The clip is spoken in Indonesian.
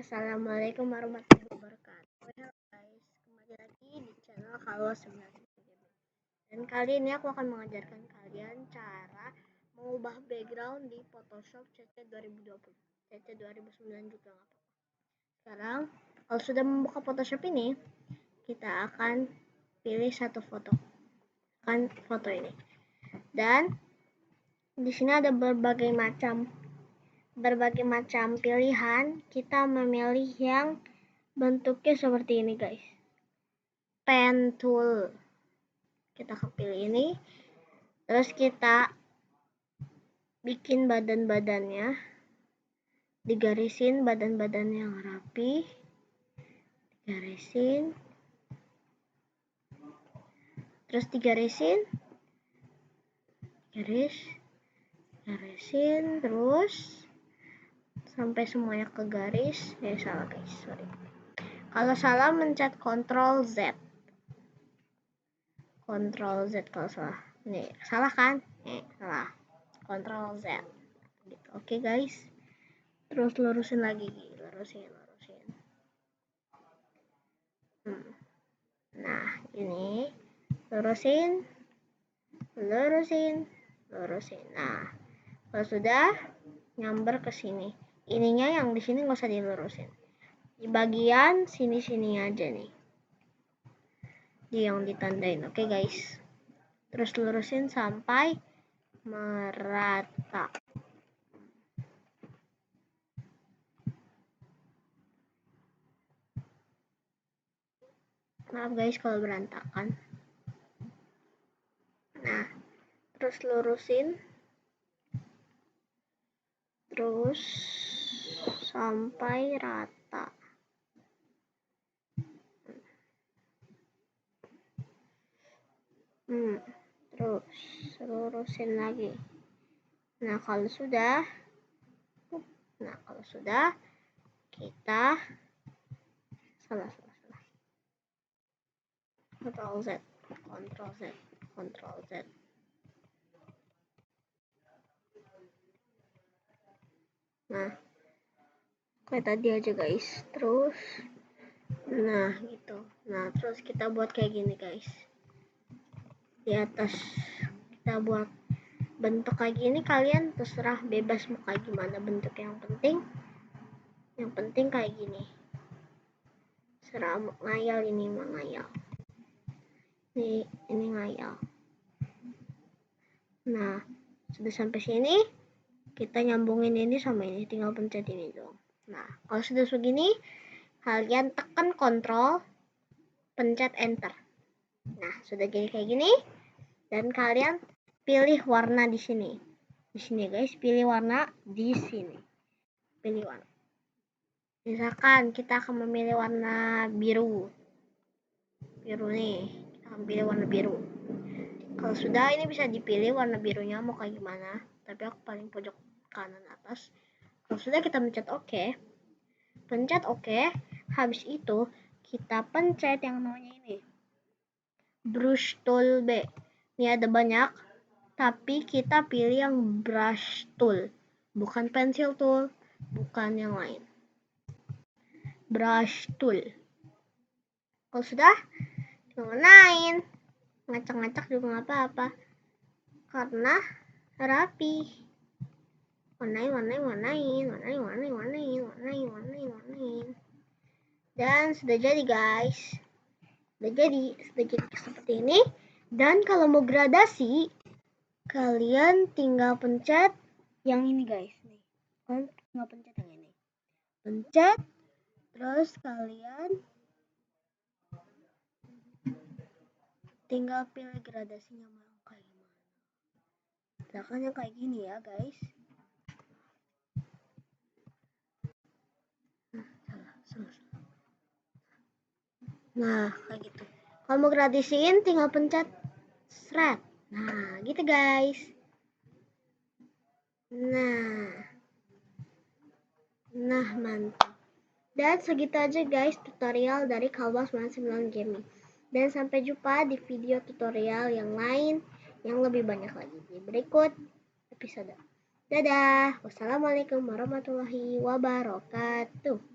Assalamualaikum warahmatullahi wabarakatuh. Halo guys, kembali lagi di channel Kalwa 99 Gaming. Dan kali ini aku akan mengajarkan kalian cara mengubah background di Photoshop CC 2020. CC 2009 juga nggak apa-apa. Sekarang kalau sudah membuka Photoshop ini, kita akan pilih satu foto. Kan foto ini. Dan di sini ada berbagai macam pilihan. Kita memilih yang bentuknya seperti ini guys, pen tool. Kita kepilih ini, terus kita bikin badan-badannya, digarisin badan-badannya yang rapi, digarisin, terus digarisin, garisin terus sampai semuanya ke garis. Salah guys, sorry. Kalau salah mencet Ctrl Z kalau salah. Nih, salah kan? Salah. Ctrl Z. Gitu. Oke guys. Terus lurusin lagi, lurusin. Nah, ini lurusin. Nah, kalau sudah nyamber ke sini. Ininya yang di sini nggak usah dilurusin. Di bagian sini aja nih. Yang ditandain. Oke guys. Terus lurusin sampai merata. Maaf guys kalau berantakan. Nah, terus lurusin. Terus sampai rata. Terus lurusin lagi. Nah, kalau sudah kita salah. Ctrl Z. Nah, kayak tadi aja guys. Terus nah gitu. Nah, terus kita buat kayak gini guys. Di atas kita buat bentuk kayak gini, kalian terserah bebas mau kayak gimana bentuk. Yang penting kayak gini. Serah ngayal, ini mah ngayal. Ini ngayal. Nah, sudah sampai sini, kita nyambungin ini sama ini, tinggal pencet ini dong. Nah, kalau sudah begini, kalian tekan Ctrl, pencet Enter. Nah, sudah jadi kayak gini, dan kalian pilih warna di sini. Di sini guys, pilih warna di sini. Pilih warna. Misalkan kita akan memilih warna biru nih, kita akan pilih warna biru. Kalau sudah, ini bisa dipilih warna birunya mau kayak gimana, tapi aku paling pojok kanan atas. Kalau sudah, kita pencet OK. Habis itu kita pencet yang namanya ini, brush tool B. Ini ada banyak, tapi kita pilih yang brush tool, bukan pencil tool, bukan yang lain. Brush tool. Kalau sudah, warnain, ngacak-ngacak juga nggak apa-apa, karena rapi. Warnain. Dan sudah jadi guys. Sudah jadi seperti ini. Dan kalau mau gradasi, kalian tinggal pencet yang ini guys. Kalian tinggal pencet yang ini. Pencet, terus kalian tinggal pilih gradasinya mau kayak gimana. Misalkan yang kayak gini ya guys. Nah, kayak gitu. Kalau mau gradasiin, tinggal pencet shred. Nah, gitu guys. Nah, mantap. Dan segitu aja guys tutorial dari Kalwa 99 Gaming. Dan sampai jumpa di video tutorial yang lain yang lebih banyak lagi di berikut episode. Dadah. Wassalamualaikum warahmatullahi wabarakatuh.